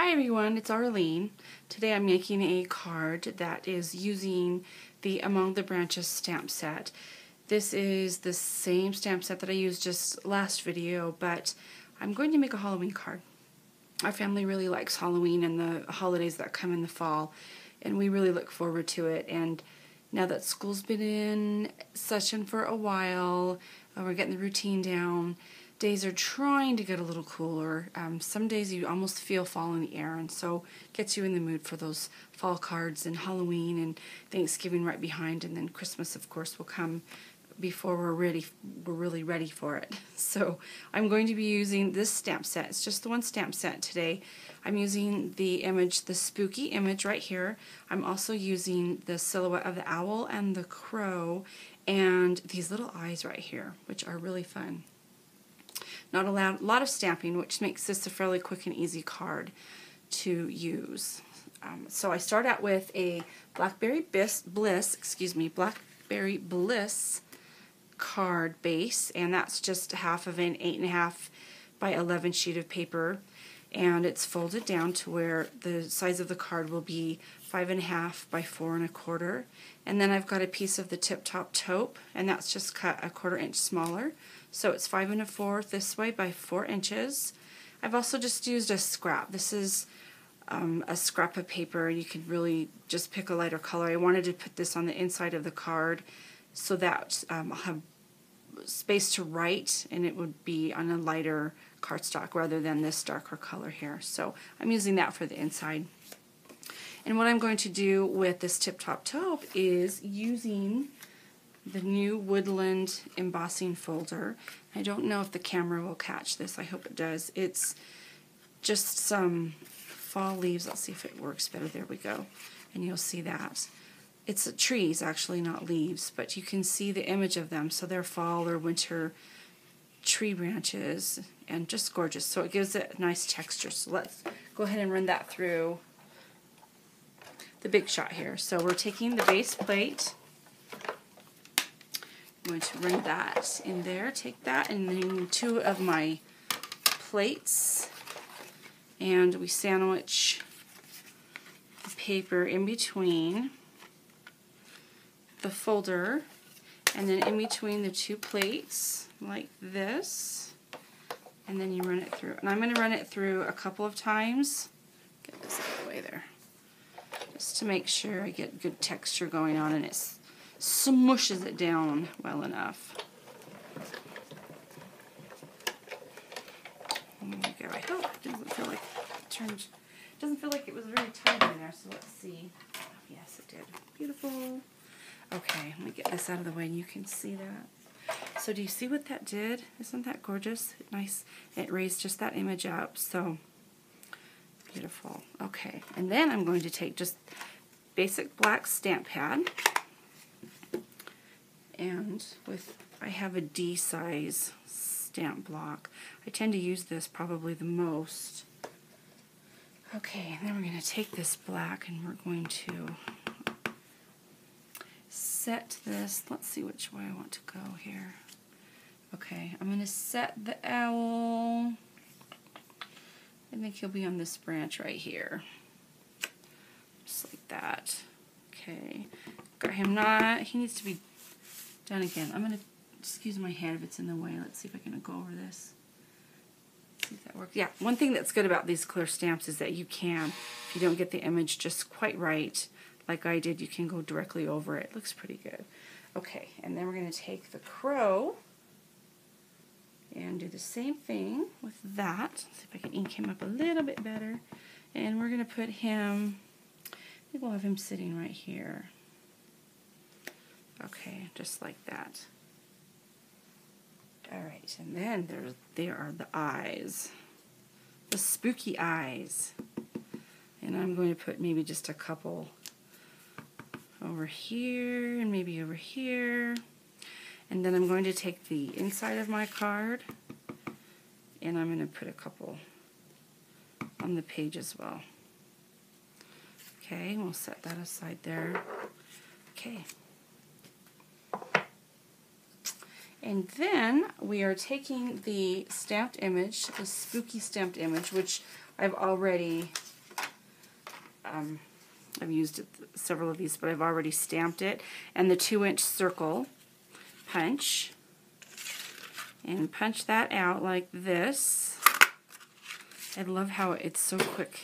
Hi everyone, it's Arlene. Today I'm making a card that is using the Among the Branches stamp set. This is the same stamp set that I used just last video, but I'm going to make a Halloween card. Our family really likes Halloween and the holidays that come in the fall, and we really look forward to it. And now that school's been in session for a while, we're getting the routine down. Days are trying to get a little cooler. Some days you almost feel fall in the air, and so gets you in the mood for those fall cards, and Halloween and Thanksgiving right behind, and then Christmas of course will come before we're really ready for it. So I'm going to be using this stamp set. It's just the one stamp set today. I'm using the image, the spooky image right here. I'm also using the silhouette of the owl and the crow and these little eyes right here, which are really fun. Not a lot of stamping, which makes this a fairly quick and easy card to use. So I start out with a Blackberry Bliss card base, and that's just half of an 8.5 by 11 sheet of paper, and it's folded down to where the size of the card will be 5.5 by 4.25, and then I've got a piece of the tip top taupe, and that's just cut 1/4 inch smaller, so it's 5 1/4 this way by 4 inches. I've also just used a scrap. This is a scrap of paper. You could really just pick a lighter color. I wanted to put this on the inside of the card so that I'll have space to write, and it would be on a lighter cardstock rather than this darker color here. So I'm using that for the inside. And what I'm going to do with this tip top taupe is using the new Woodland embossing folder. I don't know if the camera will catch this. I hope it does. It's just some fall leaves. Let's see if it works better. There we go. And you'll see that. It's trees, actually, not leaves, but you can see the image of them. So they're fall or winter tree branches, and just gorgeous. So it gives it a nice texture. So let's go ahead and run that through the Big Shot here. So we're taking the base plate. I'm going to run that in there. Take that, and then 2 of my plates, and we sandwich the paper in between the folder, and then in between the 2 plates like this, and then you run it through. And I'm going to run it through a couple of times. Get this out of the way there, just to make sure I get good texture going on and it smushes it down well enough. There we go. I hope it doesn't feel like it turned. Doesn't feel like it was very tight in there. So let's see. Oh, yes, it did. Beautiful. Okay, let me get this out of the way and you can see that. So do you see what that did? Isn't that gorgeous? Nice. It raised just that image up. So beautiful. Okay, and then I'm going to take just basic black stamp pad, and I have a D size stamp block. I tend to use this probably the most. Okay, and then we're going to take this black and we're going to set this. Let's see which way I want to go here. Okay, I'm going to set the owl. I think he'll be on this branch right here. Just like that. Okay, got him not. He needs to be done again. I'm going to excuse my hand if it's in the way. Let's see if I can go over this. See if that works. Yeah, one thing that's good about these clear stamps is that you can, if you don't get the image just quite right, like I did, you can go directly over it. It looks pretty good. Okay, and then we're going to take the crow and do the same thing with that. See if I can ink him up a little bit better. And we're going to put him, I think we'll have him sitting right here. Okay, just like that. Alright, and then there are the eyes. The spooky eyes. And I'm going to put maybe just a couple over here and maybe over here. And then I'm going to take the inside of my card and I'm going to put a couple on the page as well. Okay, we'll set that aside there. Okay. And then we are taking the stamped image, the spooky stamped image, which I've already I've used several of these, but I've already stamped it. And the 2-inch circle punch. And punch that out like this. I love how it's so quick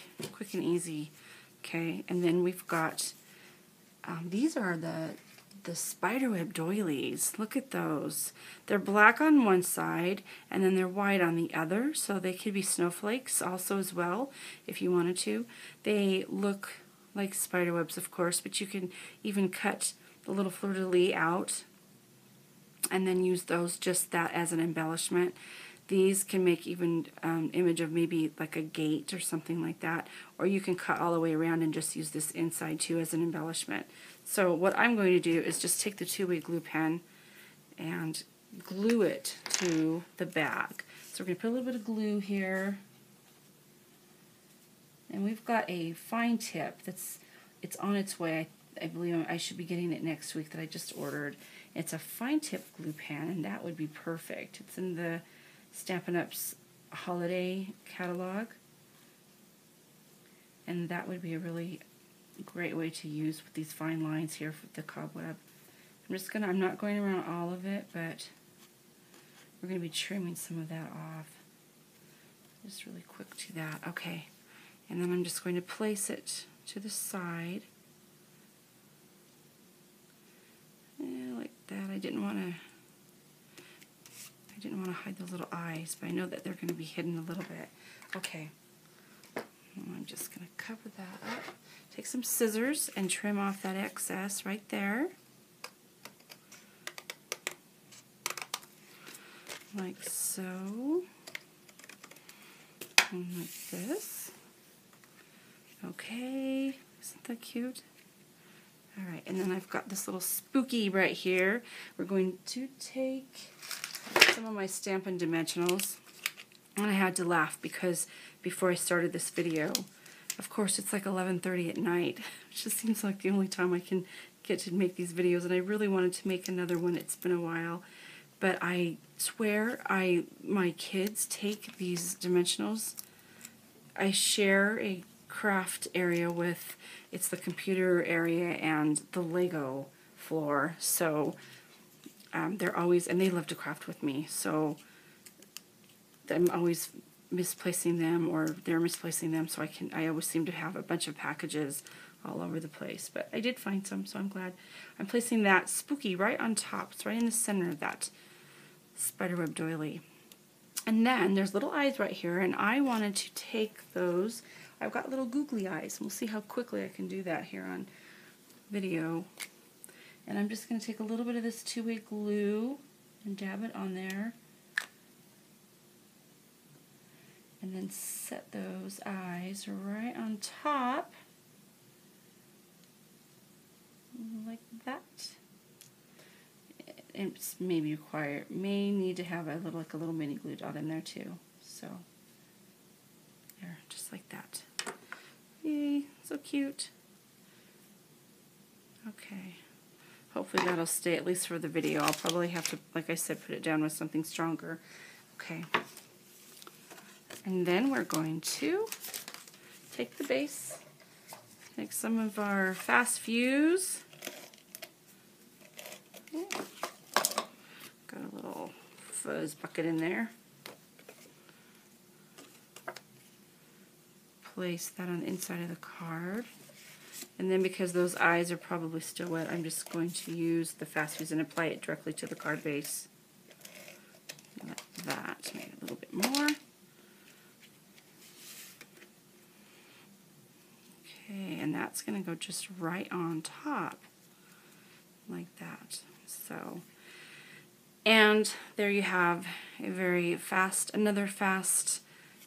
and easy. Okay, and then we've got, these are the spiderweb doilies. Look at those. They're black on one side, and then they're white on the other, so they could be snowflakes also as well, if you wanted to. They look like spiderwebs, of course, but you can even cut the little fleur-de-lis out and then use those just that as an embellishment. These can make even image of maybe like a gate or something like that, or you can cut all the way around and just use this inside too as an embellishment. So what I'm going to do is just take the 2-way glue pen and glue it to the bag. So we're going to put a little bit of glue here, and we've got a fine tip it's on its way. I believe I should be getting it next week that I just ordered. It's a fine tip glue pen, and that would be perfect. It's in the Stampin' Up's holiday catalog, and that would be a really great way to use with these fine lines here for the cobweb. I'm not going around all of it, but we're going to be trimming some of that off. Just really quick to that. Okay, and then I'm just going to place it to the side. Yeah, like that. I didn't want to hide those little eyes, but I know that they're going to be hidden a little bit. Okay, I'm just going to cover that up. Take some scissors and trim off that excess right there. Like so. And like this. Okay, isn't that cute? Alright, and then I've got this little spooky right here. We're going to take some of my Stampin' dimensionals, and I had to laugh because before I started this video, of course it's like 11:30 at night. It just seems like the only time I can get to make these videos, and I really wanted to make another one. It's been a while, but I swear my kids take these dimensionals. I share a craft area with, it's the computer area and the Lego floor, so they're always, and they love to craft with me, so I'm always misplacing them, or they're misplacing them, so I always seem to have a bunch of packages all over the place. But I did find some, so I'm glad. I'm placing that spooky right on top. It's right in the center of that spiderweb doily. And then there's little eyes right here, and I wanted to take those. I've got little googly eyes, and we'll see how quickly I can do that here on video. And I'm just going to take a little bit of this 2-way glue and dab it on there. And then set those eyes right on top. Like that. It's may need to have a little mini glue dot in there too. So there, just like that. Yay, so cute. Okay. Hopefully that'll stay at least for the video. I'll probably have to, like I said, put it down with something stronger. Okay. And then we're going to take the base, take some of our fast fuse. Got a little fuzz bucket in there. Place that on the inside of the card. And then because those eyes are probably still wet, I'm just going to use the fast fuse and apply it directly to the card base. Like that, maybe a little bit more. Okay, and that's going to go just right on top, like that. So, and there you have a very fast, another fast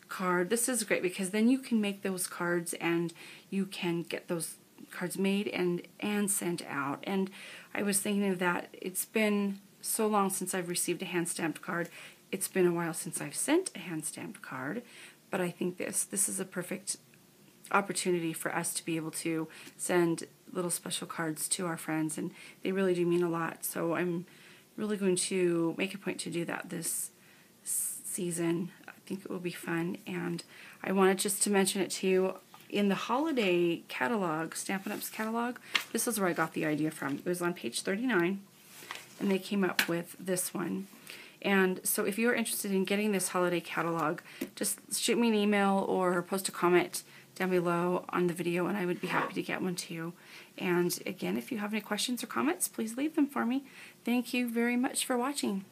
card. This is great because then you can make those cards and you can get those cards made and sent out. And I was thinking of that. It's been so long since I've received a hand-stamped card. It's been a while since I've sent a hand-stamped card, but I think this is a perfect opportunity for us to be able to send little special cards to our friends, and they really do mean a lot. So I'm really going to make a point to do that this season. I think it will be fun, and I wanted just to mention it to you. in the holiday catalog, Stampin' Up's catalog, this is where I got the idea from. It was on page 39, and they came up with this one. And so if you're interested in getting this holiday catalog, just shoot me an email or post a comment down below on the video, and I would be happy to get one to you. And again, if you have any questions or comments, please leave them for me. Thank you very much for watching.